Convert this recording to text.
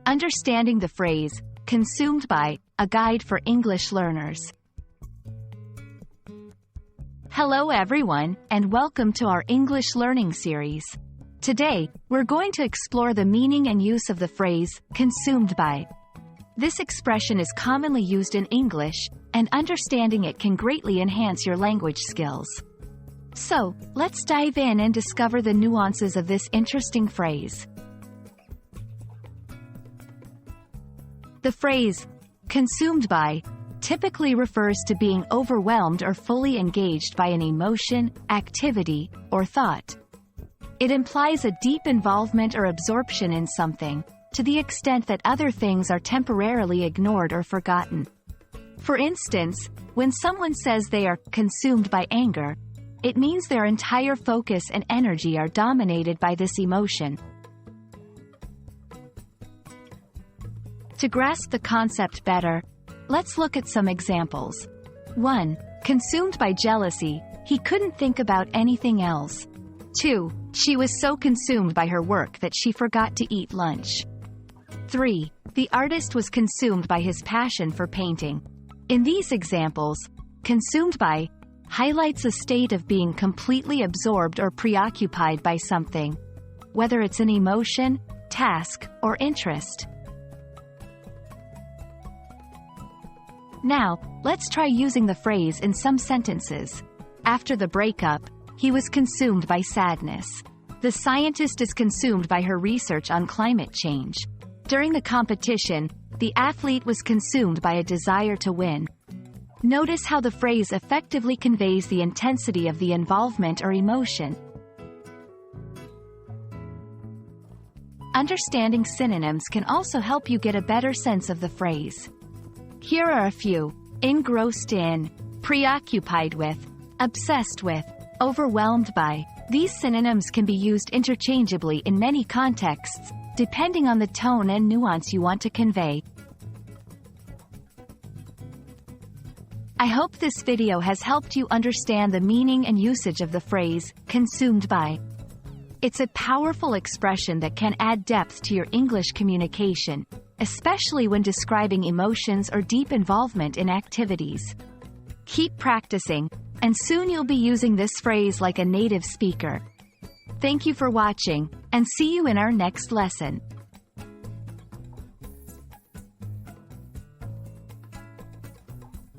Understanding the phrase, consumed by, a guide for English learners. Hello everyone, and welcome to our English learning series. Today, we're going to explore the meaning and use of the phrase, consumed by. This expression is commonly used in English, and understanding it can greatly enhance your language skills. So, let's dive in and discover the nuances of this interesting phrase. The phrase, consumed by, typically refers to being overwhelmed or fully engaged by an emotion, activity, or thought. It implies a deep involvement or absorption in something, to the extent that other things are temporarily ignored or forgotten. For instance, when someone says they are consumed by anger, it means their entire focus and energy are dominated by this emotion. To grasp the concept better, let's look at some examples. 1. Consumed by jealousy, he couldn't think about anything else. 2. She was so consumed by her work that she forgot to eat lunch. 3. The artist was consumed by his passion for painting. In these examples, consumed by highlights a state of being completely absorbed or preoccupied by something, whether it's an emotion, task, or interest. Now, let's try using the phrase in some sentences. After the breakup, he was consumed by sadness. The scientist is consumed by her research on climate change. During the competition, the athlete was consumed by a desire to win. Notice how the phrase effectively conveys the intensity of the involvement or emotion. Understanding synonyms can also help you get a better sense of the phrase. Here are a few: engrossed in, preoccupied with, obsessed with, overwhelmed by. These synonyms can be used interchangeably in many contexts, depending on the tone and nuance you want to convey. I hope this video has helped you understand the meaning and usage of the phrase, consumed by. It's a powerful expression that can add depth to your English communication, especially when describing emotions or deep involvement in activities. Keep practicing, and soon you'll be using this phrase like a native speaker. Thank you for watching, and see you in our next lesson.